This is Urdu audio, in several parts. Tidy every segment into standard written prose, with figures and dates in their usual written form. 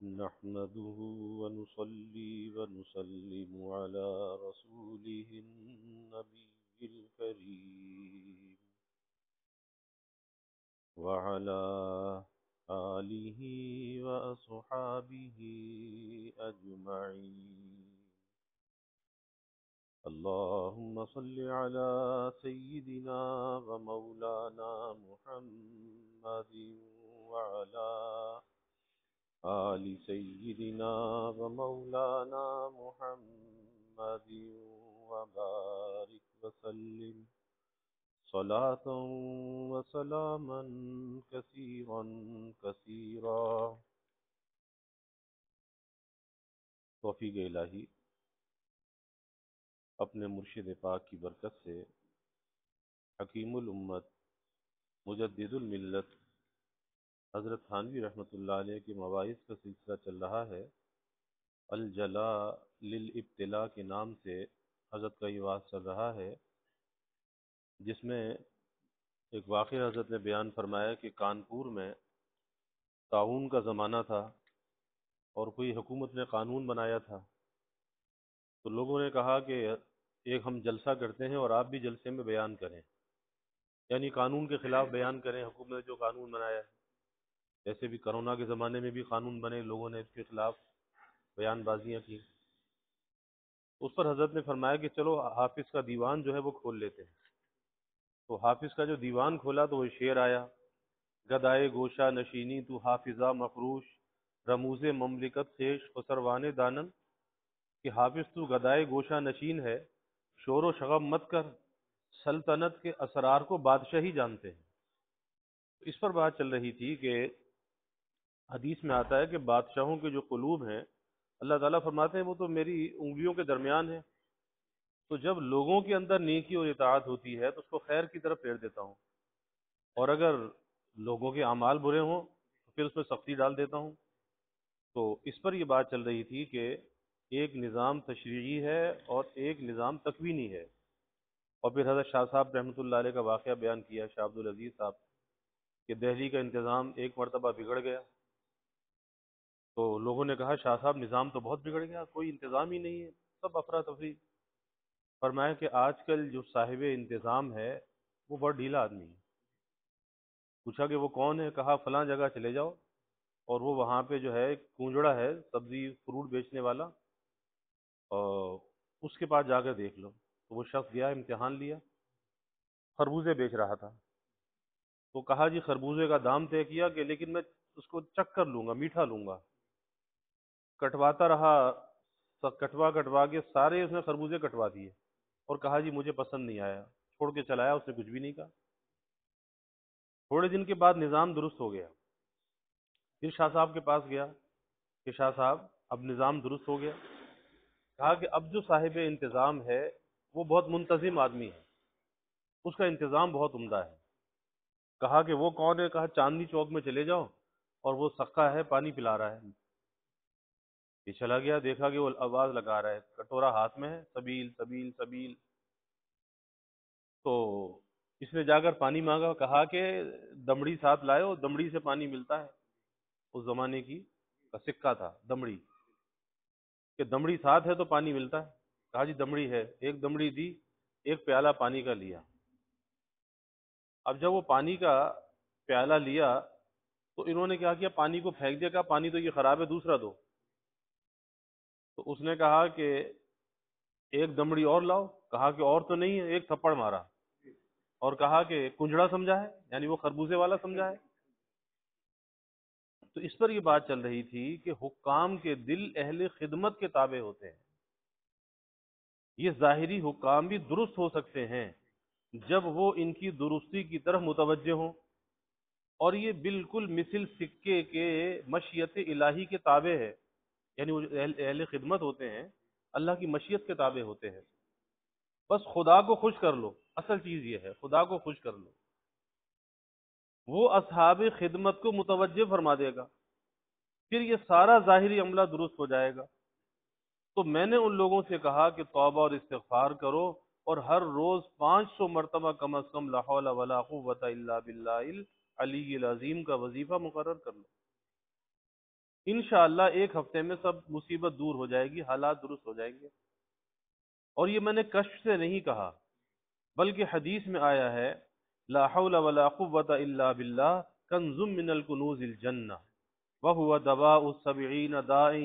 نحمده ونصلي ونسلم على رسوله النبي الكريم وعلى آله وأصحابه أجمعين. اللهم صل على سيدنا ومولانا محمد وعلى آل سيدنا ومولانا محمد وبارك وسلم صلاة وسلاما كثيرا كثيرا. توفیق الہی اپنے مرشد پاک کی برکت سے حکیم الامت مجدد الملت حضرت تھانوی رحمۃ اللہ علیہ کے مواعظ کا سلسلہ چل رہا ہے. الجلا للابتلاء کے نام سے حضرت کا یہ واعظ چل رہا ہے، جس میں ایک واقعہ حضرت نے بیان فرمایا کہ کانپور میں طاعون کا زمانہ تھا اور کوئی حکومت نے قانون بنایا تھا، تو لوگوں نے کہا کہ ایک ہم جلسہ کرتے ہیں اور آپ بھی جلسے میں بیان کریں، یعنی قانون کے خلاف بیان کریں. حکومت نے جو قانون بنایا ہے، جیسے بھی کرونا کے زمانے میں بھی قانون بنے، لوگوں نے اس کے خلاف بیان بازیاں کی. اس پر حضرت نے فرمایا کہ چلو حافظ کا دیوان جو ہے وہ کھول لیتے ہیں. تو حافظ کا جو دیوان کھولا تو وہ شعر آیا: گدائے گوشہ نشینی تو حافظہ مفروش، رموز مملکت خیش خسروان دانن. کہ حافظ تو گدائے گوشہ نشین ہے، شور و شغب مت کر، سلطنت کے اسرار کو بادشاہ ہی جانتے ہیں. اس پر بات چل رہی تھی کہ حدیث میں آتا ہے کہ بادشاہوں کے جو قلوب ہیں، اللہ تعالیٰ فرماتے ہیں وہ تو میری انگلیوں کے درمیان ہے. تو جب لوگوں کے اندر نیکی اور اطاعت ہوتی ہے تو اس کو خیر کی طرف پھیر دیتا ہوں، اور اگر لوگوں کے اعمال برے ہوں تو پھر اس میں سختی ڈال دیتا ہوں. تو اس پر یہ بات چل رہی تھی کہ ایک نظام تشریعی ہے اور ایک نظام تکوینی ہے. اور پھر حضرت شاہ صاحب رحمۃ اللہ علیہ کا واقعہ بیان کیا، شاہ عبد العزیز صاحب، کہ دہلی کا انتظام ایک مرتبہ بگڑ گیا. تو لوگوں نے کہا شاہ صاحب نظام تو بہت بگڑ گیا، کوئی انتظام ہی نہیں ہے، سب افراتفری. فرمایا کہ آج کل جو صاحب انتظام ہے وہ بڑا ڈھیلا آدمی ہے. پوچھا کہ وہ کون ہے؟ کہا فلاں جگہ چلے جاؤ، اور وہ وہاں پہ جو ہے ایک کنجڑا ہے سبزی فروٹ بیچنے والا، اور اس کے پاس جا کر دیکھ لو. تو وہ شخص گیا، امتحان لیا، خربوزے بیچ رہا تھا. تو کہا جی خربوزے کا دام طے کیا کہ لیکن میں اس کو چک کر لوں گا، میٹھا لوں گا. کٹواتا رہا، کٹوا کٹوا کے سارے اس نے خربوزے کٹوا دیے، اور کہا جی مجھے پسند نہیں آیا، چھوڑ کے چلایا. اس نے کچھ بھی نہیں کہا. تھوڑے دن کے بعد نظام درست ہو گیا. پھر شاہ صاحب کے پاس گیا کہ شاہ صاحب اب نظام درست ہو گیا. کہا کہ اب جو صاحب انتظام ہے وہ بہت منتظم آدمی ہے، اس کا انتظام بہت عمدہ ہے. کہا کہ وہ کون ہے؟ کہا چاندنی چوک میں چلے جاؤ اور وہ سقا ہے، پانی پلا رہا ہے. یہ چلا گیا، دیکھا کہ وہ آواز لگا رہا ہے، کٹورا ہاتھ میں ہے، سبیل سبیل سبیل. تو اس نے جا کر پانی مانگا. کہا کہ دمڑی ساتھ لائے ہو، دمڑی سے پانی ملتا ہے. اس زمانے کی کا سکہ تھا دمڑی، کہ دمڑی ساتھ ہے تو پانی ملتا ہے. کہا جی دمڑی ہے. ایک دمڑی دی، ایک پیالہ پانی کا لیا. اب جب وہ پانی کا پیالہ لیا تو انہوں نے کیا کیا؟ پانی کو پھینک دیا. کہا پانی تو یہ خراب ہے، دوسرا دو. تو اس نے کہا کہ ایک دمڑی اور لاؤ. کہا کہ اور تو نہیں ہے. ایک تھپڑ مارا اور کہا کہ کنجڑا سمجھا ہے، یعنی وہ خربوزے والا سمجھا ہے. تو اس پر یہ بات چل رہی تھی کہ حکام کے دل اہل خدمت کے تابع ہوتے ہیں. یہ ظاہری حکام بھی درست ہو سکتے ہیں جب وہ ان کی درستی کی طرف متوجہ ہوں، اور یہ بالکل مثل سکے کے مشیت الہی کے تابع ہے. یعنی وہ جو اہل خدمت ہوتے ہیں اللہ کی مشیت کے تابع ہوتے ہیں. بس خدا کو خوش کر لو، اصل چیز یہ ہے، خدا کو خوش کر لو، وہ اصحاب خدمت کو متوجہ فرما دے گا، پھر یہ سارا ظاہری عملہ درست ہو جائے گا. تو میں نے ان لوگوں سے کہا کہ توبہ اور استغفار کرو، اور ہر روز 500 مرتبہ کم از کم لا حول ولا قوت الا باللہ العلی العظیم کا وظیفہ مقرر کر لو. انشاءاللہ ایک ہفتے میں سب مصیبت دور ہو جائے گی، حالات درست ہو جائیں گے۔ اور یہ میں نے کشف سے نہیں کہا، بلکہ حدیث میں آیا ہے لا حول ولا قوت الا باللہ کنز من الکنوز الجنہ وهو دواء السبعین داء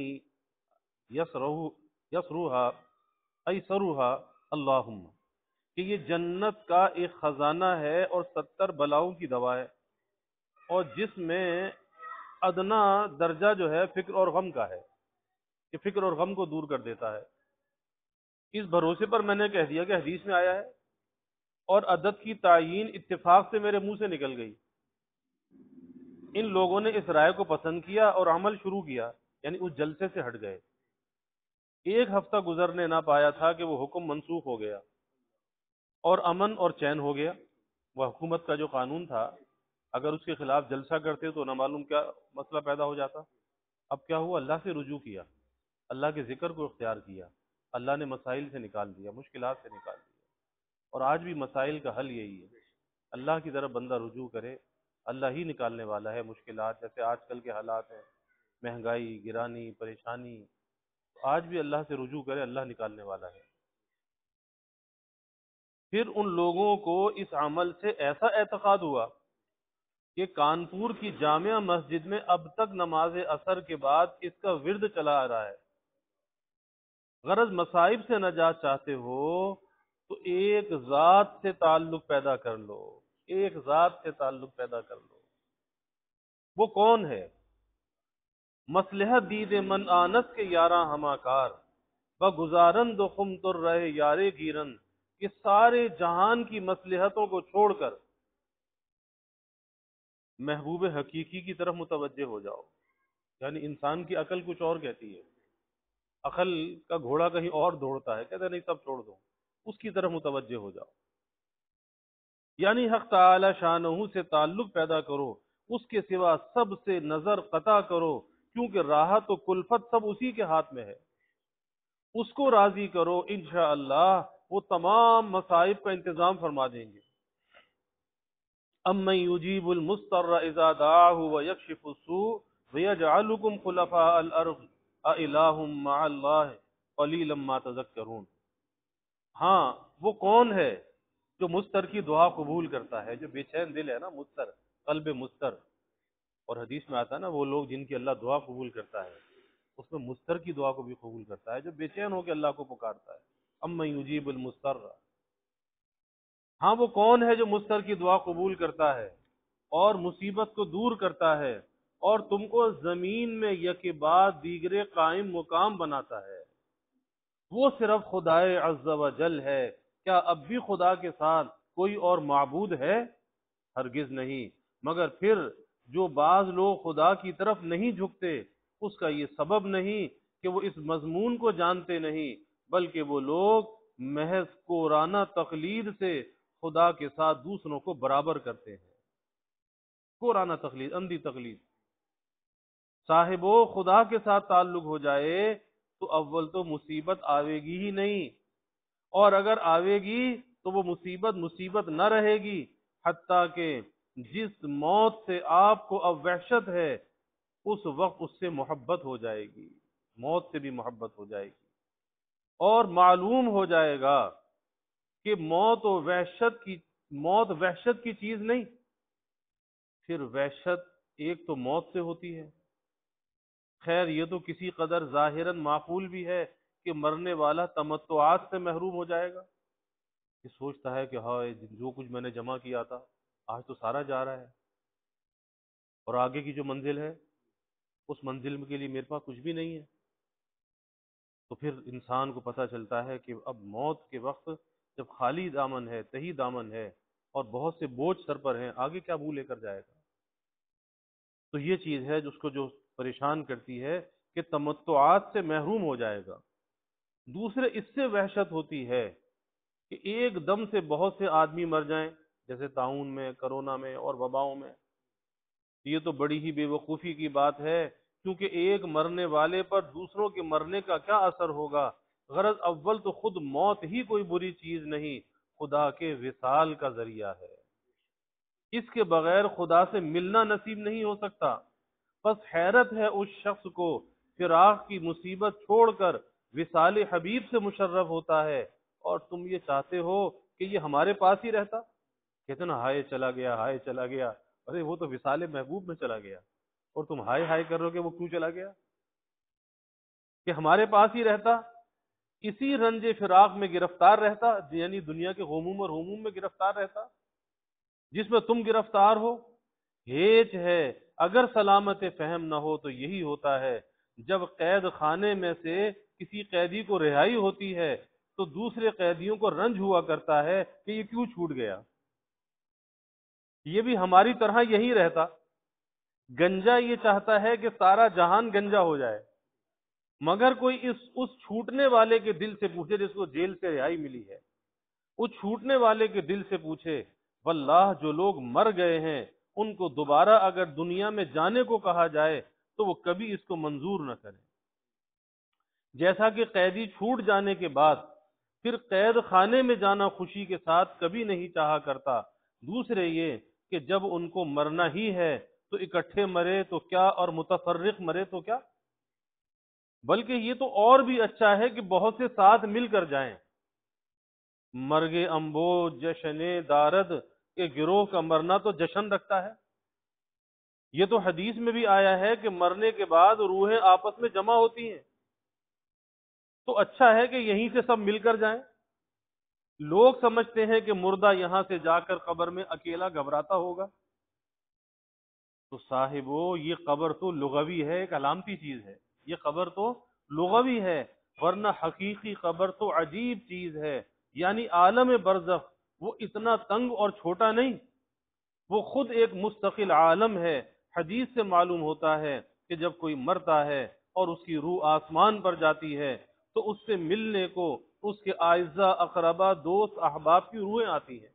یسروها ایسروها اللہم، کہ یہ جنت کا ایک خزانہ ہے اور 70 بلاؤں کی دوا ہے، اور جس میں ادنا درجہ جو ہے فکر اور غم کا ہے، کہ فکر اور غم کو دور کر دیتا ہے۔ اس بھروسے پر میں نے کہہ دیا کہ حدیث میں آیا ہے، اور عدد کی تعیین اتفاق سے میرے منہ سے نکل گئی۔ ان لوگوں نے اس رائے کو پسند کیا اور عمل شروع کیا، یعنی اس جلسے سے ہٹ گئے۔ ایک ہفتہ گزرنے نہ پایا تھا کہ وہ حکم منسوخ ہو گیا اور امن اور چین ہو گیا۔ وہ حکومت کا جو قانون تھا، اگر اس کے خلاف جلسہ کرتے تو نہ معلوم کیا مسئلہ پیدا ہو جاتا۔ اب کیا ہوا؟ اللہ سے رجوع کیا، اللہ کے ذکر کو اختیار کیا، اللہ نے مسائل سے نکال دیا، مشکلات سے نکال دیا۔ اور آج بھی مسائل کا حل یہی ہے، اللہ کی طرف بندہ رجوع کرے، اللہ ہی نکالنے والا ہے مشکلات۔ جیسے آج کل کے حالات ہیں، مہنگائی، گرانی، پریشانی، آج بھی اللہ سے رجوع کرے، اللہ نکالنے والا ہے۔ پھر ان لوگوں کو اس عمل سے ایسا اعتقاد ہوا کہ کانپور کی جامع مسجد میں اب تک نماز عصر کے بعد اس کا ورد چلا آ رہا ہے۔ غرض مصائب سے نجات چاہتے ہو تو ایک ذات سے تعلق پیدا کر لو، ایک ذات سے تعلق پیدا کر لو۔ وہ کون ہے؟ مصلحت دید من آنس کے یاراں ہما کار بگزارن دو خم تر رہے یارے گیرن، کہ سارے جہان کی مصلحتوں کو چھوڑ کر محبوب حقیقی کی طرف متوجہ ہو جاؤ۔ یعنی انسان کی عقل کچھ اور کہتی ہے، عقل کا گھوڑا کہیں اور دوڑتا ہے، کہتے نہیں سب چھوڑ دو، اس کی طرف متوجہ ہو جاؤ۔ یعنی حق تعالی شانہ سے تعلق پیدا کرو، اس کے سوا سب سے نظر قطع کرو، کیونکہ راحت و کلفت سب اسی کے ہاتھ میں ہے۔ اس کو راضی کرو، انشاءاللہ وہ تمام مصائب کا انتظام فرما دیں گے۔ امن یجیب المضطر اذا دعاہ ویکشف السوء ویجعلکم خلفاء الارض االہ مع اللہ قلیلا ما تذکرون۔ ہاں، وہ کون ہے جو مضطر کی دعا قبول کرتا ہے؟ جو بے چین دل ہے نا، مضطر، قلب مضطر۔ اور حدیث میں آتا ہے نا، وہ لوگ جن کی اللہ دعا قبول کرتا ہے، اس میں مضطر کی دعا کو بھی قبول کرتا ہے، جو بے چین ہو کے اللہ کو پکارتا ہے۔ امن یجیب المضطر، ہاں وہ کون ہے جو مضطر کی دعا قبول کرتا ہے اور مصیبت کو دور کرتا ہے اور تم کو زمین میں یکے بعد دیگرے قائم مقام بناتا ہے؟ وہ صرف خدائے عز و جل ہے۔ کیا اب بھی خدا کے ساتھ کوئی اور معبود ہے؟ ہرگز نہیں۔ مگر پھر جو بعض لوگ خدا کی طرف نہیں جھکتے، اس کا یہ سبب نہیں کہ وہ اس مضمون کو جانتے نہیں، بلکہ وہ لوگ محض کورانہ تقلید سے خدا کے ساتھ دوسروں کو برابر کرتے ہیں۔ کورانہ تقلید، اندھی تقلید۔ صاحبو خدا کے ساتھ تعلق ہو جائے تو اول تو مصیبت آوے گی ہی نہیں، اور اگر آوے گی تو وہ مصیبت نہ رہے گی، حتیٰ کہ جس موت سے آپ کو اب وحشت ہے، اس وقت اس سے محبت ہو جائے گی، موت سے بھی محبت ہو جائے گی، اور معلوم ہو جائے گا کہ موت وحشت کی چیز نہیں۔ پھر وحشت ایک تو موت سے ہوتی ہے، خیر یہ تو کسی قدر ظاہراً معقول بھی ہے کہ مرنے والا تمتعات سے محروم ہو جائے گا، کہ سوچتا ہے کہ ہائے جو کچھ میں نے جمع کیا تھا آج تو سارا جا رہا ہے، اور آگے کی جو منزل ہے اس منزل کے لیے میرے پاس کچھ بھی نہیں ہے۔ تو پھر انسان کو پتہ چلتا ہے کہ اب موت کے وقت جب خالی دامن ہے، تہی دامن ہے، اور بہت سے بوجھ سر پر ہیں، آگے کیا منہ لے کر جائے گا؟ تو یہ چیز ہے جس کو جو پریشان کرتی ہے کہ تمتعات سے محروم ہو جائے گا۔ دوسرے اس سے وحشت ہوتی ہے کہ ایک دم سے بہت سے آدمی مر جائیں، جیسے طاعون میں، کرونا میں اور وباؤں میں۔ یہ تو بڑی ہی بے وقوفی کی بات ہے، کیونکہ ایک مرنے والے پر دوسروں کے مرنے کا کیا اثر ہوگا؟ غرض اول تو خود موت ہی کوئی بری چیز نہیں، خدا کے وصال کا ذریعہ ہے، اس کے بغیر خدا سے ملنا نصیب نہیں ہو سکتا۔ پس حیرت ہے اس شخص کو فراق کی مصیبت چھوڑ کر وصال حبیب سے مشرف ہوتا ہے، اور تم یہ چاہتے ہو کہ یہ ہمارے پاس ہی رہتا۔ کہتے نا ہائے چلا گیا، ہائے چلا گیا، ارے وہ تو وصال محبوب میں چلا گیا، اور تم ہائے ہائے کر رہے ہو کہ وہ کیوں چلا گیا، کہ ہمارے پاس ہی رہتا، اسی رنج فراق میں گرفتار رہتا، یعنی دنیا کے غموم اور ہموم میں گرفتار رہتا جس میں تم گرفتار ہو۔ ہیچ ہے اگر سلامت فہم نہ ہو تو یہی ہوتا ہے، جب قید خانے میں سے کسی قیدی کو رہائی ہوتی ہے تو دوسرے قیدیوں کو رنج ہوا کرتا ہے کہ یہ کیوں چھوٹ گیا، یہ بھی ہماری طرح یہی رہتا۔ گنجا یہ چاہتا ہے کہ سارا جہان گنجا ہو جائے، مگر کوئی اس چھوٹنے والے کے دل سے پوچھے جس کو جیل سے رہائی ملی ہے، اس چھوٹنے والے کے دل سے پوچھے، واللہ جو لوگ مر گئے ہیں ان کو دوبارہ اگر دنیا میں جانے کو کہا جائے تو وہ کبھی اس کو منظور نہ کریں۔ جیسا کہ قیدی چھوٹ جانے کے بعد پھر قید خانے میں جانا خوشی کے ساتھ کبھی نہیں چاہا کرتا، دوسرے یہ کہ جب ان کو مرنا ہی ہے تو اکٹھے مرے تو کیا اور متفرق مرے تو کیا، بلکہ یہ تو اور بھی اچھا ہے کہ بہت سے ساتھ مل کر جائیں۔ مرگ امبو جشن دارد کے گروہ کا مرنا تو جشن رکھتا ہے، یہ تو حدیث میں بھی آیا ہے کہ مرنے کے بعد روحیں آپس میں جمع ہوتی ہیں، تو اچھا ہے کہ یہیں سے سب مل کر جائیں۔ لوگ سمجھتے ہیں کہ مردہ یہاں سے جا کر قبر میں اکیلا گھبراتا ہوگا، تو صاحبو یہ قبر تو لغوی ہے، ایک علامتی چیز ہے، یہ قبر تو لغوی ہے، ورنہ حقیقی قبر تو عجیب چیز ہے، یعنی عالم برزخ وہ اتنا تنگ اور چھوٹا نہیں، وہ خود ایک مستقل عالم ہے۔ حدیث سے معلوم ہوتا ہے کہ جب کوئی مرتا ہے اور اس کی روح آسمان پر جاتی ہے تو اس سے ملنے کو اس کے اعزاء اقربا دوست احباب کی روحیں آتی ہیں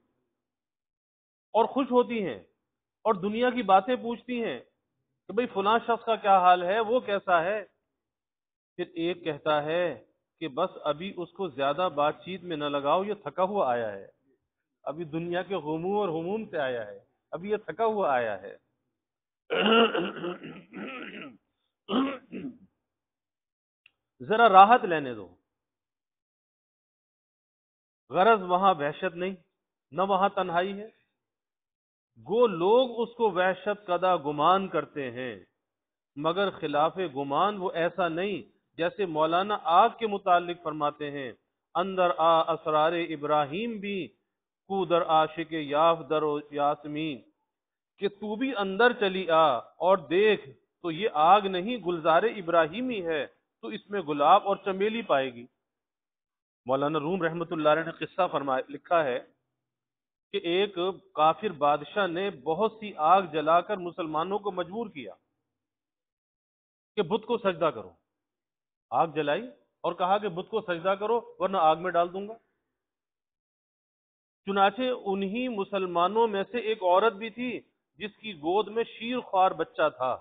اور خوش ہوتی ہیں اور دنیا کی باتیں پوچھتی ہیں کہ بھئی فلاں شخص کا کیا حال ہے، وہ کیسا ہے۔ پھر ایک کہتا ہے کہ بس ابھی اس کو زیادہ بات چیت میں نہ لگاؤ، یہ تھکا ہوا آیا ہے، ابھی دنیا کے غموم اور ہموم سے آیا ہے، ابھی یہ تھکا ہوا آیا ہے۔ ذرا راحت لینے دو، غرض وہاں وحشت نہیں، نہ وہاں تنہائی ہے، گو لوگ اس کو وحشت کدا گمان کرتے ہیں، مگر خلاف گمان وہ ایسا نہیں جیسے مولانا آگ کے متعلق فرماتے ہیں، اندر آ اسرار ابراہیم بھی کو در عاشق یاف در و یاسمین، کہ تو بھی اندر چلی آ اور دیکھ تو یہ آگ نہیں گلزار ابراہیمی ہے، تو اس میں گلاب اور چمیلی پائے گی۔ مولانا روم رحمۃ اللہ علیہ نے قصہ لکھا ہے کہ ایک کافر بادشاہ نے بہت سی آگ جلا کر مسلمانوں کو مجبور کیا کہ بت کو سجدہ کرو، آگ جلائی اور کہا کہ بت کو سجدہ کرو ورنہ آگ میں ڈال دوں گا۔ چنانچہ انہی مسلمانوں میں سے ایک عورت بھی تھی جس کی گود میں شیر خوار بچہ تھا،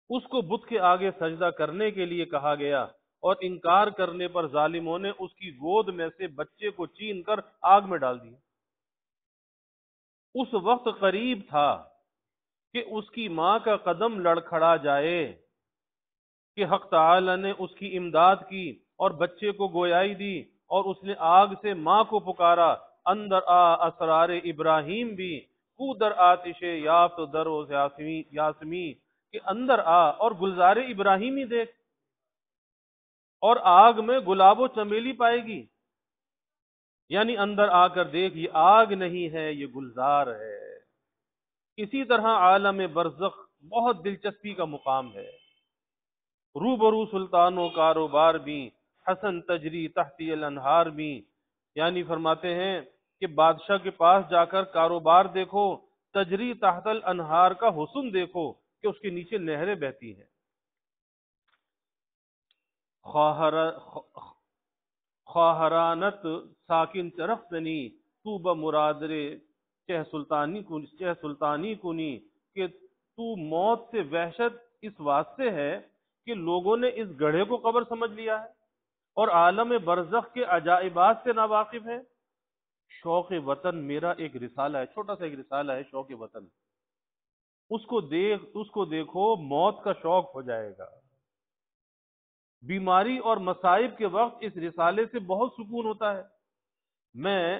اس کو بت کے آگے سجدہ کرنے کے لیے کہا گیا اور انکار کرنے پر ظالموں نے اس کی گود میں سے بچے کو چین کر آگ میں ڈال دیا۔ اس وقت قریب تھا کہ اس کی ماں کا قدم لڑکھڑا جائے کہ حق تعالی نے اس کی امداد کی اور بچے کو گویائی دی اور اس نے آگ سے ماں کو پکارا، اندر آ اسرار ابراہیم بھی کو در آتش یافت در و یاسمی، کہ اندر آ اور گلزار ابراہیمی دیکھ اور آگ میں گلاب و چمیلی پائے گی، یعنی اندر آ کر دیکھ یہ آگ نہیں ہے یہ گلزار ہے۔ اسی طرح عالم برزخ بہت دلچسپی کا مقام ہے، روبرو سلطان و کاروبار بھی حسن تجری تحتی الانہار بھی، یعنی فرماتے ہیں کہ بادشاہ کے پاس جا کر کاروبار دیکھو، تجری تحت الانہار کا حسن دیکھو کہ اس کے نیچے نہریں بہتی ہیں۔ خواہرانت ساکن چرختنی تو بمرادر چہ سلطانی کنی، کہ تو موت سے وحشت اس واسطے ہے کہ لوگوں نے اس گڑھے کو قبر سمجھ لیا ہے اور عالم برزخ کے عجائبات سے ناواقف ہے۔ شوق وطن میرا ایک رسالہ ہے، چھوٹا سا ایک رسالہ ہے شوق وطن، اس کو دیکھو موت کا شوق ہو جائے گا۔ بیماری اور مصائب کے وقت اس رسالے سے بہت سکون ہوتا ہے۔ میں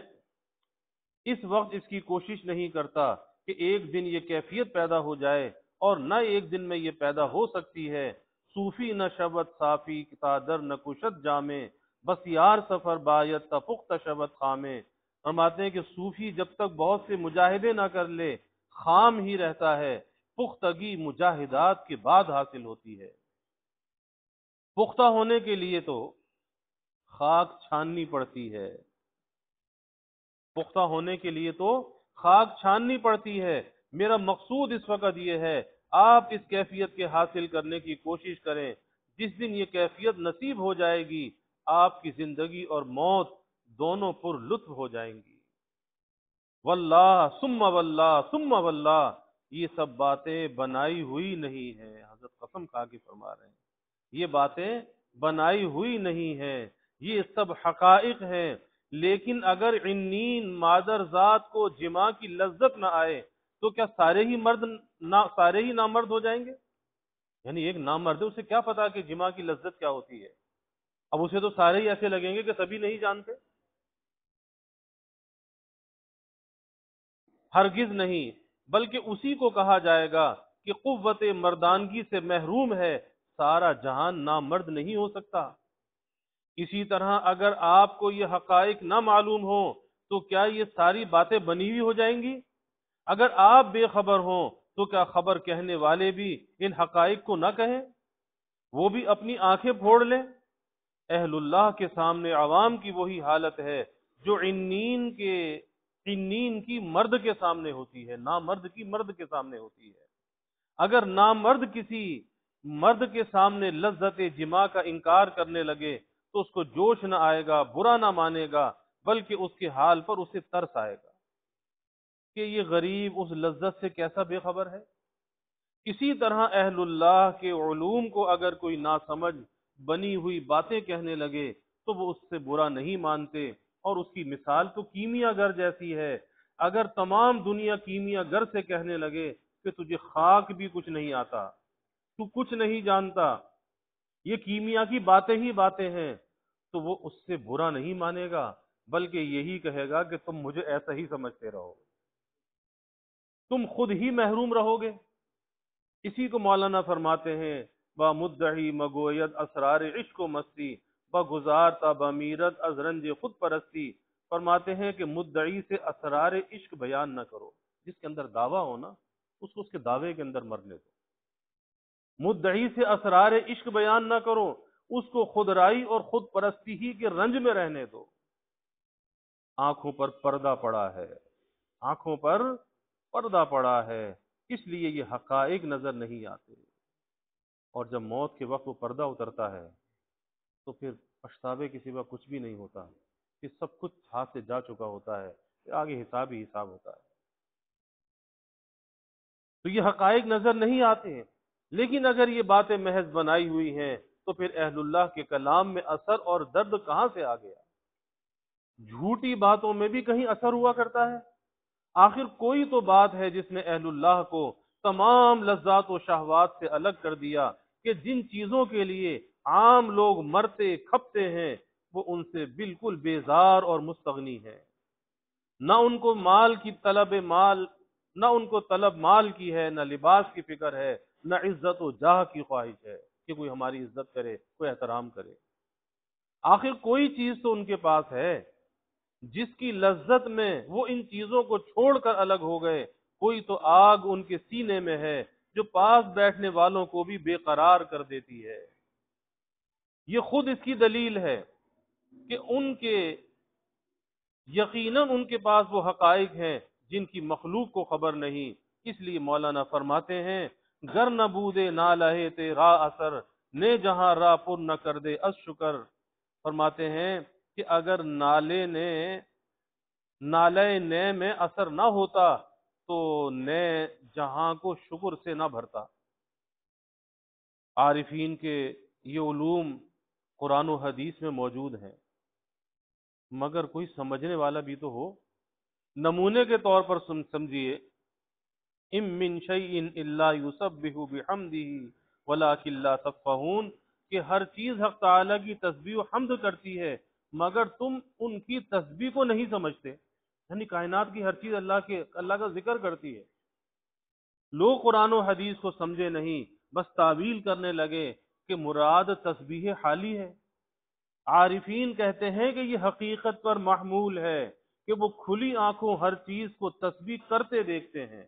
اس وقت اس کی کوشش نہیں کرتا کہ ایک دن یہ کیفیت پیدا ہو جائے، اور نہ ایک دن میں یہ پیدا ہو سکتی ہے۔ صوفی نہ شبت صافی تا در نہ کشت جامے، بس یار سفر بایت تا پختہ شبت خامے۔ فرماتے ہیں کہ صوفی جب تک بہت سے مجاہدے نہ کر لے خام ہی رہتا ہے، پختگی مجاہدات کے بعد حاصل ہوتی ہے۔ پختہ ہونے کے لیے تو خاک چھاننی پڑتی ہے، پختہ ہونے کے لیے تو خاک چھاننی پڑتی ہے۔ میرا مقصود اس وقت یہ ہے، آپ اس کیفیت کے حاصل کرنے کی کوشش کریں۔ جس دن یہ کیفیت نصیب ہو جائے گی، آپ کی زندگی اور موت دونوں پر لطف ہو جائیں گی۔ واللہ ثم واللہ ثم واللہ، یہ سب باتیں بنائی ہوئی نہیں ہیں۔ حضرت قسم کھا کے فرما رہے ہیں یہ باتیں بنائی ہوئی نہیں ہیں، یہ سب حقائق ہیں۔ لیکن اگر عنین مادر ذات کو جماع کی لذت نہ آئے تو کیا سارے ہی نامرد ہو جائیں گے؟ یعنی ایک نامرد ہے، اسے کیا پتا کہ جماع کی لذت کیا ہوتی ہے؟ اب اسے تو سارے ہی ایسے لگیں گے کہ سبھی نہیں جانتے۔ ہرگز نہیں، بلکہ اسی کو کہا جائے گا کہ قوت مردانگی سے محروم ہے، سارا جہان نامرد نہیں ہو سکتا۔ اسی طرح اگر آپ کو یہ حقائق نہ معلوم ہو تو کیا یہ ساری باتیں بنی ہوئی ہو جائیں گی؟ اگر آپ بے خبر ہوں تو کیا خبر کہنے والے بھی ان حقائق کو نہ کہیں؟ وہ بھی اپنی آنکھیں پھوڑ لیں؟ اہل اللہ کے سامنے عوام کی وہی حالت ہے جو عنین کی مرد کے سامنے ہوتی ہے، نامرد کی مرد کے سامنے ہوتی ہے۔ اگر نامرد کسی مرد کے سامنے لذت جماع کا انکار کرنے لگے تو اس کو جوش نہ آئے گا، برا نہ مانے گا، بلکہ اس کے حال پر اسے ترس آئے گا کہ یہ غریب اس لذت سے کیسا بے خبر ہے۔ اسی طرح اہل اللہ کے علوم کو اگر کوئی ناسمجھ بنی ہوئی باتیں کہنے لگے تو وہ اس سے برا نہیں مانتے، اور اس کی مثال تو کیمیا گر جیسی ہے۔ اگر تمام دنیا کیمیا گر سے کہنے لگے کہ تجھے خاک بھی کچھ نہیں آتا، تو کچھ نہیں جانتا، یہ کیمیا کی باتیں ہی باتیں ہیں، تو وہ اس سے برا نہیں مانے گا، بلکہ یہی کہے گا کہ تم مجھے ایسا ہی سمجھتے رہو، تم خود ہی محروم رہو گے۔ اسی کو مولانا فرماتے ہیں، با مدعی مگوید اسرار عشق و مستی، با گزار تا بمیرت از رنج خود پرستی۔ فرماتے ہیں کہ مدعی سے اسرار عشق بیان نہ کرو، جس کے اندر دعویٰ ہو نا اس کو اس کے دعوے کے اندر مرنے دو۔ مدعی سے اسرار عشق بیان نہ کرو، اس کو خودرائی اور خود پرستی ہی کے رنج میں رہنے دو۔ آنکھوں پر پردہ پڑا ہے، آنکھوں پر پردہ پڑا ہے، اس لیے یہ حقائق نظر نہیں آتے، اور جب موت کے وقت وہ پردہ اترتا ہے تو پھر پچھتاوے کے سوا کچھ بھی نہیں ہوتا، کہ سب کچھ ہاتھ سے جا چکا ہوتا ہے، پھر آگے حساب ہی حساب ہوتا ہے۔ تو یہ حقائق نظر نہیں آتے ہیں، لیکن اگر یہ باتیں محض بنائی ہوئی ہیں تو پھر اہل اللہ کے کلام میں اثر اور درد کہاں سے آ گیا؟ جھوٹی باتوں میں بھی کہیں اثر ہوا کرتا ہے؟ آخر کوئی تو بات ہے جس نے اہل اللہ کو تمام لذات و شہوات سے الگ کر دیا، کہ جن چیزوں کے لیے عام لوگ مرتے کھپتے ہیں وہ ان سے بالکل بیزار اور مستغنی ہے۔ نہ ان کو طلب مال کی ہے، نہ لباس کی فکر ہے، نہ عزت و جاہ کی خواہش ہے کہ کوئی ہماری عزت کرے، کوئی احترام کرے۔ آخر کوئی چیز تو ان کے پاس ہے جس کی لذت میں وہ ان چیزوں کو چھوڑ کر الگ ہو گئے۔ کوئی تو آگ ان کے سینے میں ہے جو پاس بیٹھنے والوں کو بھی بے قرار کر دیتی ہے۔ یہ خود اس کی دلیل ہے کہ یقیناً ان کے پاس وہ حقائق ہیں جن کی مخلوق کو خبر نہیں۔ اس لیے مولانا فرماتے ہیں، گر نہ بودے نہ لہے تے را اثر، نے جہاں را پر نہ کر دے از شکر۔ فرماتے ہیں کہ اگر نالے نئے میں اثر نہ ہوتا تو نئے جہاں کو شکر سے نہ بھرتا۔ عارفین کے یہ علوم قرآن و حدیث میں موجود ہیں، مگر کوئی سمجھنے والا بھی تو ہو۔ نمونے کے طور پر سمجھیے، ام من شیء الا یسبح بحمدہ ولکن لا تفقہون، کہ ہر چیز حق تعالی کی تسبیح و حمد کرتی ہے مگر تم ان کی تسبیح کو نہیں سمجھتے. یعنی کائنات کی ہر چیز اللہ کا ذکر کرتی ہے. لوگ قرآن و حدیث کو سمجھے نہیں، بس تعویل کرنے لگے کہ مراد تسبیح حالی ہے. عارفین کہتے ہیں کہ یہ حقیقت پر محمول ہے کہ وہ کھلی آنکھوں ہر چیز کو تسبیح کرتے دیکھتے ہیں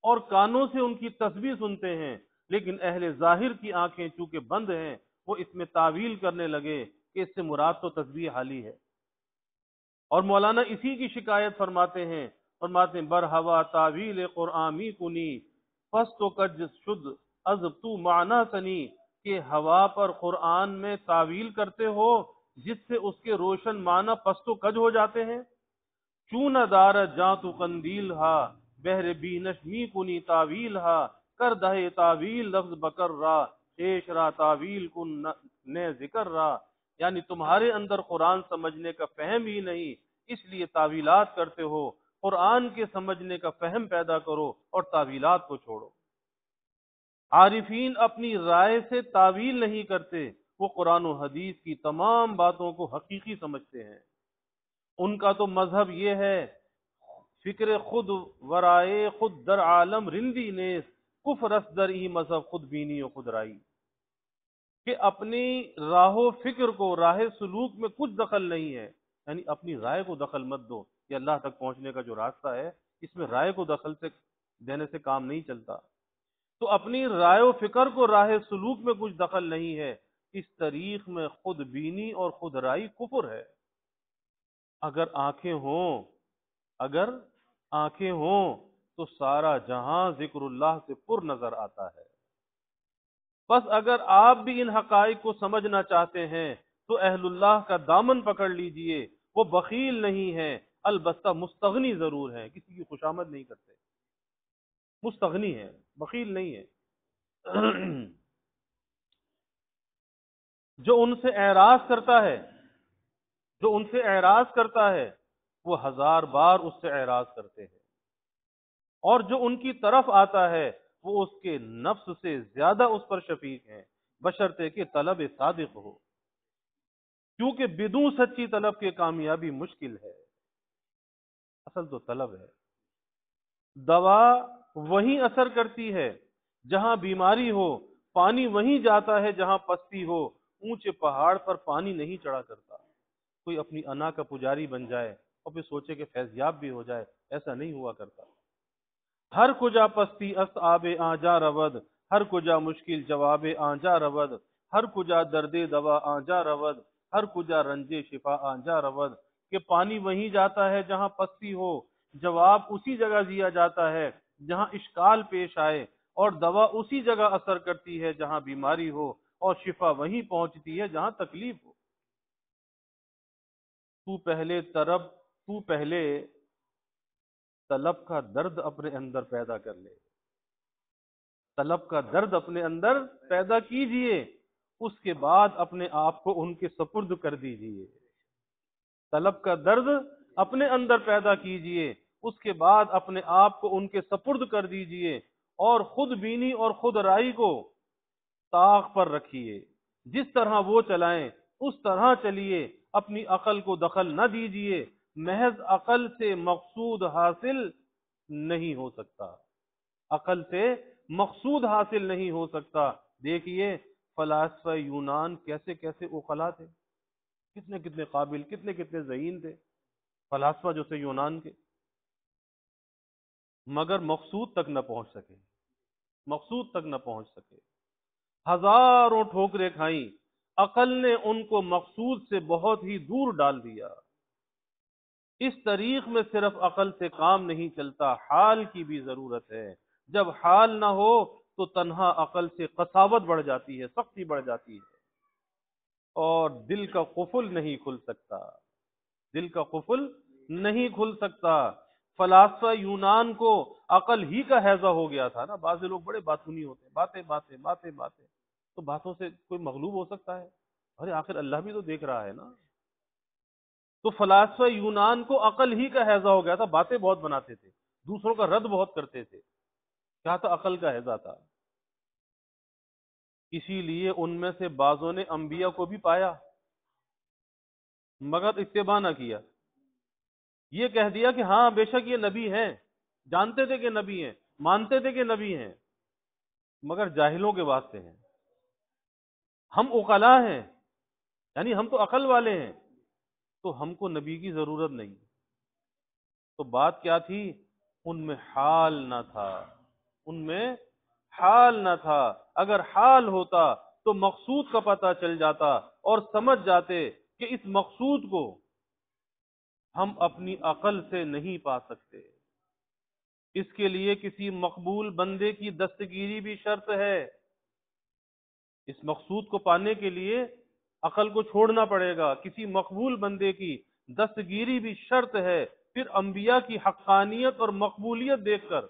اور کانوں سے ان کی تسبیح سنتے ہیں، لیکن اہل ظاہر کی آنکھیں چونکہ بند ہیں وہ اس میں تعویل کرنے لگے کہ اس سے مراد تو تسبیح حالی ہے. اور مولانا اسی کی شکایت فرماتے ہیں بر ہوا تعویل قرآنی کنی پس تو کج شد از تو معنی سنی، کہ ہوا پر قرآن میں تعویل کرتے ہو جس سے اس کے روشن معنی پس تو کج ہو جاتے ہیں. چون دار جاں تو قندیل ہا بہر بینش می کنی تعویل ہا کر دہے تعویل لفظ بکر را شیش را تعویل کن نے ذکر را. یعنی تمہارے اندر قرآن سمجھنے کا فہم ہی نہیں، اس لیے تعویلات کرتے ہو. قرآن کے سمجھنے کا فہم پیدا کرو اور تعویلات کو چھوڑو. عارفین اپنی رائے سے تعویل نہیں کرتے، وہ قرآن و حدیث کی تمام باتوں کو حقیقی سمجھتے ہیں. ان کا تو مذہب یہ ہے فکر خود ورائے خود در عالم رندی نیس کفر است در ای مذہب خود بینی و خود رائی، کہ اپنی راہ و فکر کو راہ سلوک میں کچھ دخل نہیں ہے. یعنی اپنی رائے کو دخل مت دو، کہ اللہ تک پہنچنے کا جو راستہ ہے اس میں رائے کو دخل سے دینے سے کام نہیں چلتا. تو اپنی رائے و فکر کو راہ سلوک میں کچھ دخل نہیں ہے. اس طریق میں خود بینی اور خود رائی کفر ہے. اگر آنکھیں ہوں تو سارا جہاں ذکر اللہ سے پر نظر آتا ہے. بس اگر آپ بھی ان حقائق کو سمجھنا چاہتے ہیں تو اہل اللہ کا دامن پکڑ لیجئے. وہ بخیل نہیں ہے، البتہ مستغنی ضرور ہے، کسی کی خوشامد نہیں کرتے، مستغنی ہے، بخیل نہیں ہے. جو ان سے اعراض کرتا ہے وہ ہزار بار اس سے اعراض کرتے ہیں، اور جو ان کی طرف آتا ہے وہ اس کے نفس سے زیادہ اس پر شفیق ہیں، بشرطے کہ طلب صادق ہو، کیونکہ بدون سچی طلب کے کامیابی مشکل ہے. اصل تو طلب ہے. دوا وہیں اثر کرتی ہے جہاں بیماری ہو، پانی وہیں جاتا ہے جہاں پستی ہو. اونچے پہاڑ پر پانی نہیں چڑھا کرتا. کوئی اپنی انا کا پجاری بن جائے اور پھر سوچے کہ فیضیاب بھی ہو جائے، ایسا نہیں ہوا کرتا. ہر کجا پستی است آب آنجا رود، ہر کجا مشکل جواب آنجا رود، ہر کجا درد دوا آنجا رود، ہر کجا رنج شفا آنجا رود. کہ پانی وہیں جاتا ہے جہاں پستی ہو، جواب اسی جگہ دیا جاتا ہے جہاں اشکال پیش آئے، اور دوا اسی جگہ اثر کرتی ہے جہاں بیماری ہو، اور شفا وہیں پہنچتی ہے جہاں تکلیف ہو. تو پہلے طلب کا درد اپنے اندر پیدا کر لے. طلب کا درد اپنے اندر پیدا کیجئے، اس کے بعد اپنے آپ کو ان کے سپرد کر دیجئے. طلب کا درد اپنے اندر پیدا کیجئے، اس کے بعد اپنے آپ کو ان کے سپرد کر دیجئے، اور خود بینی اور خود رائی کو طاق پر رکھیے. جس طرح وہ چلائیں اس طرح چلیے، اپنی عقل کو دخل نہ دیجئے. محض عقل سے مقصود حاصل نہیں ہو سکتا، عقل سے مقصود حاصل نہیں ہو سکتا. دیکھیے فلاسفہ یونان کیسے کیسے عقلا تھے، کتنے کتنے قابل، کتنے کتنے ذہین تھے فلاسفہ جو تھے یونان کے، مگر مقصود تک نہ پہنچ سکے. ہزاروں ٹھوکریں کھائیں، عقل نے ان کو مقصود سے بہت ہی دور ڈال دیا. اس طریق میں صرف عقل سے کام نہیں چلتا، حال کی بھی ضرورت ہے. جب حال نہ ہو تو تنہا عقل سے قساوت بڑھ جاتی ہے، سختی بڑھ جاتی ہے، اور دل کا قفل نہیں کھل سکتا. فلاسفہ یونان کو عقل ہی کا ہیضہ ہو گیا تھا نا. بعض لوگ بڑے باتونی ہوتے ہیں، باتیں تو باتوں سے کوئی مغلوب ہو سکتا ہے؟ ارے آخر اللہ بھی تو دیکھ رہا ہے نا. تو فلاسفہ یونان کو عقل ہی کا ہیضہ ہو گیا تھا، باتیں بہت بناتے تھے، دوسروں کا رد بہت کرتے تھے. کیا تھا؟ عقل کا ہیضہ تھا. اسی لیے ان میں سے بعضوں نے انبیاء کو بھی پایا مگر اتباع نہ کیا. یہ کہہ دیا کہ ہاں بے شک یہ نبی ہیں، جانتے تھے کہ نبی ہیں، مانتے تھے کہ نبی ہیں، مگر جاہلوں کے واسطے ہیں. ہم عقلاء ہیں، یعنی ہم تو عقل والے ہیں، تو ہم کو نبی کی ضرورت نہیں. تو بات کیا تھی؟ ان میں حال نہ تھا، ان میں حال نہ تھا. اگر حال ہوتا تو مقصود کا پتہ چل جاتا اور سمجھ جاتے کہ اس مقصود کو ہم اپنی عقل سے نہیں پا سکتے. اس کے لیے کسی مقبول بندے کی دستگیری بھی شرط ہے. اس مقصود کو پانے کے لیے عقل کو چھوڑنا پڑے گا، کسی مقبول بندے کی دستگیری بھی شرط ہے. پھر انبیاء کی حقانیت اور مقبولیت دیکھ کر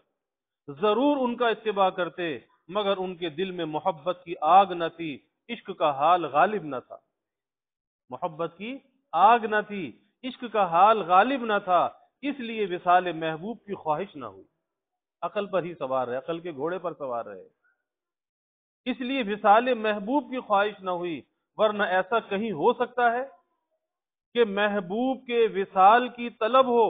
ضرور ان کا اتباع کرتے، مگر ان کے دل میں محبت کی آگ نہ تھی، عشق کا حال غالب نہ تھا. محبت کی آگ نہ تھی، عشق کا حال غالب نہ تھا، اس لیے وصال محبوب کی خواہش نہ ہوئی. عقل پر ہی سوار رہے، عقل کے گھوڑے پر سوار رہے، اس لیے وصال محبوب کی خواہش نہ ہوئی. ورنہ ایسا کہیں ہو سکتا ہے کہ محبوب کے وصال کی طلب ہو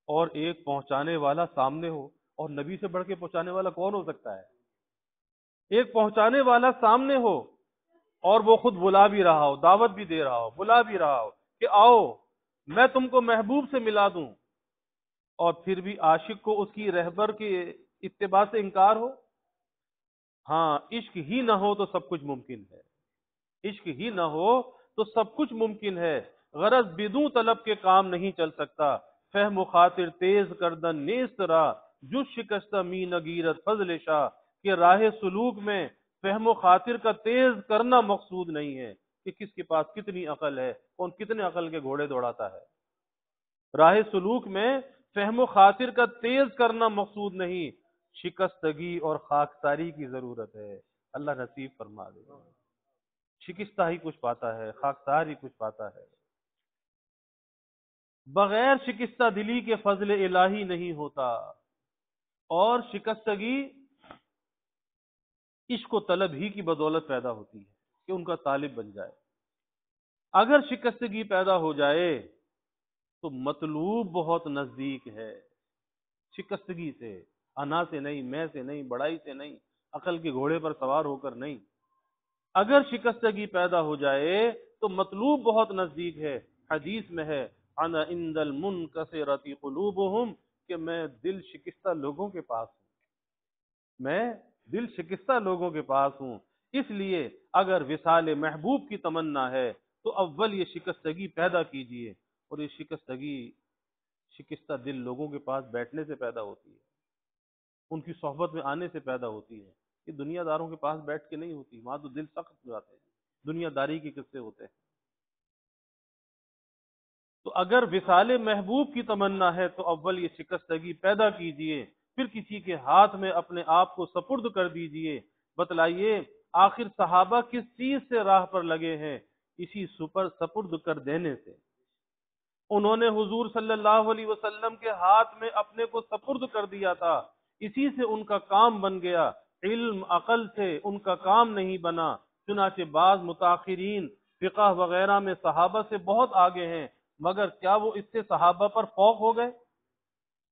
اور ایک پہنچانے والا سامنے ہو؟ اور نبی سے بڑھ کے پہنچانے والا کون ہو سکتا ہے؟ ایک پہنچانے والا سامنے ہو اور وہ خود بلا بھی رہا ہو، دعوت بھی دے رہا ہو، بلا بھی رہا ہو کہ آؤ میں تم کو محبوب سے ملا دوں، اور پھر بھی عاشق کو اس کی رہبر کے اتباع سے انکار ہو. ہاں عشق ہی نہ ہو تو سب کچھ ممکن ہے، عشق ہی نہ ہو تو سب کچھ ممکن ہے. غرض بدوں طلب کے کام نہیں چل سکتا، فہم و خاطر تیز کردن نیست را، جز شکستہ می نگیرت فضل شاہ. کہ راہ سلوک میں فہم و خاطر کا تیز کرنا مقصود نہیں ہے کہ کس کے پاس کتنی عقل ہے، کون کتنے عقل کے گھوڑے دوڑاتا ہے. راہ سلوک میں فہم و خاطر کا تیز کرنا مقصود نہیں، شکستگی اور خاکساری کی ضرورت ہے. اللہ نصیب فرما دے. شکستہ ہی کچھ پاتا ہے، خاکسار ہی کچھ پاتا ہے. بغیر شکستہ دلی کے فضل الہی نہیں ہوتا. اور شکستگی عشق و طلب ہی کی بدولت پیدا ہوتی ہے کہ ان کا طالب بن جائے. اگر شکستگی پیدا ہو جائے تو مطلوب بہت نزدیک ہے. شکستگی سے، انا سے نہیں، میں سے نہیں، بڑائی سے نہیں، عقل کے گھوڑے پر سوار ہو کر نہیں. اگر شکستگی پیدا ہو جائے تو مطلوب بہت نزدیک ہے. حدیث میں ہے انا عند المنکسرۃ قلوبہم، کہ میں دل شکستہ لوگوں کے پاس ہوں، میں دل شکستہ لوگوں کے پاس ہوں. اس لیے اگر وصال محبوب کی تمنا ہے تو اول یہ شکستگی پیدا کیجئے. اور یہ شکستگی شکستہ دل لوگوں کے پاس بیٹھنے سے پیدا ہوتی ہے، ان کی صحبت میں آنے سے پیدا ہوتی ہے. یہ دنیا داروں کے پاس بیٹھ کے نہیں ہوتی، وہاں تو دل سخت ہو جاتے ہیں، دنیا داری کے قصے ہوتے ہیں. تو اگر وصال محبوب کی تمنا ہے تو اول یہ شکستگی پیدا کیجئے، پھر کسی کے ہاتھ میں اپنے آپ کو سپرد کر دیجئے. بتلائیے آخر صحابہ کس چیز سے راہ پر لگے ہیں؟ اسی سپرد کر دینے سے. انہوں نے حضور صلی اللہ علیہ وسلم کے ہاتھ میں اپنے کو سپرد کر دیا تھا، اسی سے ان کا کام بن گیا. علم عقل سے ان کا کام نہیں بنا. چنانچہ بعض متاخرین فقہ وغیرہ میں صحابہ سے بہت آگے ہیں، مگر کیا وہ اس سے صحابہ پر فوق ہو گئے؟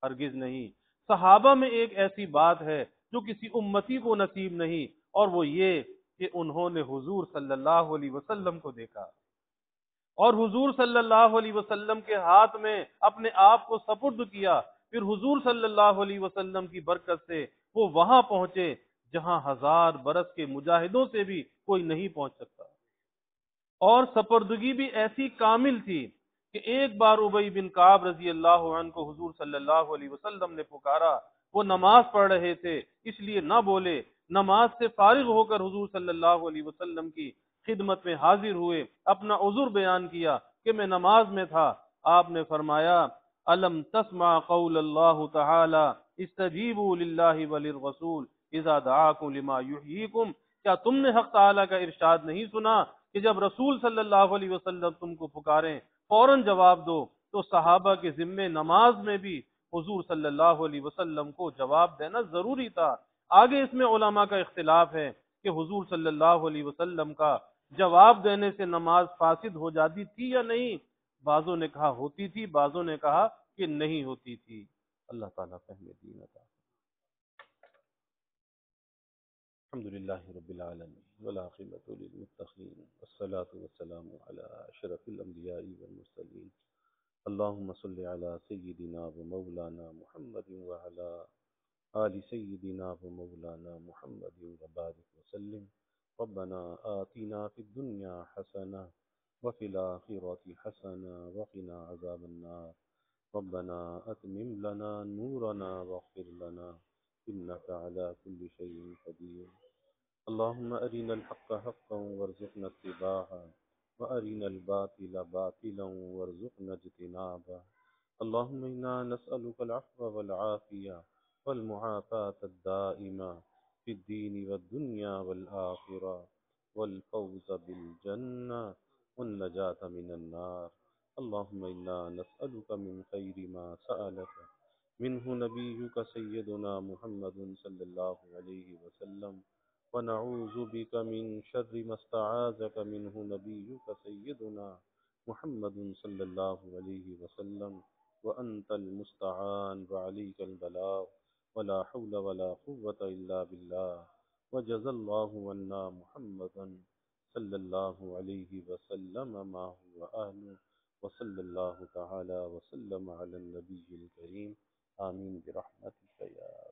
ہرگز نہیں. صحابہ میں ایک ایسی بات ہے جو کسی امتی کو نصیب نہیں، اور وہ یہ کہ انہوں نے حضور صلی اللہ علیہ وسلم کو دیکھا اور حضور صلی اللہ علیہ وسلم کے ہاتھ میں اپنے آپ کو سپرد کیا. پھر حضور صلی اللہ علیہ وسلم کی برکت سے وہ وہاں پہنچے جہاں 1000 برس کے مجاہدوں سے بھی کوئی نہیں پہنچ سکتا. اور سپردگی بھی ایسی کامل تھی کہ ایک بار ابی بن کعب رضی اللہ عنہ کو حضور صلی اللہ علیہ وسلم نے پکارا. وہ نماز پڑھ رہے تھے اس لیے نہ بولے. نماز سے فارغ ہو کر حضور صلی اللہ علیہ وسلم کی خدمت میں حاضر ہوئے، اپنا عذر بیان کیا کہ میں نماز میں تھا. آپ نے فرمایا الم تسمع قول اللہ تعالی استجیبوا للہ وللرسول اذا دعاکم لما یحییکم. کیا تم نے حق تعالی کا ارشاد نہیں سنا کہ جب رسول صلی اللہ علیہ وسلم تم کو پکاریں فوراً جواب دو؟ تو صحابہ کے ذمے نماز میں بھی حضور صلی اللہ علیہ وسلم کو جواب دینا ضروری تھا۔ آگے اس میں علماء کا اختلاف ہے کہ حضور صلی اللہ علیہ وسلم کا جواب دینے سے نماز فاسد ہو جاتی تھی یا نہیں۔ بعضوں نے کہا ہوتی تھی، بعضوں نے کہا کہ نہیں ہوتی تھی۔ اللہ تعالیٰ فہم دین عطا۔ الحمد للہ رب العالمین والعاقبۃ للمتقین والصلاة والسلام علی اشرف الانبیاء والمرسلین اللهم صل على سيدنا ومولانا محمد وعلى آل سيدنا ومولانا محمد وبارك وسلم ربنا آتنا في الدنيا حسنة وفي الآخرة حسنة وقنا عذاب النار ربنا أتمم لنا نورنا واغفر لنا إنك على كل شيء قدير اللهم أرنا الحق حقا وارزقنا اتباعه وأرنا الباطل باطلا وارزقنا اجتنابه اللهم إنا نسألك العفو والعافية والمعافاة الدائمة في الدين والدنيا والآخرة والفوز بالجنة والنجاة من النار اللهم إنا نسألك من خير ما سألك منه نبيك سيدنا محمد صلى الله عليه وسلم ونعوذ بك من شر ما استعاذك منه نبيك سيدنا محمد صلى الله عليه وسلم وأنت المستعان وعليك البلاغ ولا حول ولا قوة إلا بالله وجزى الله عنا محمدا صلى الله عليه وسلم ما هو أهله وصلى الله تعالى وسلم على النبي الكريم آمين برحمتك يا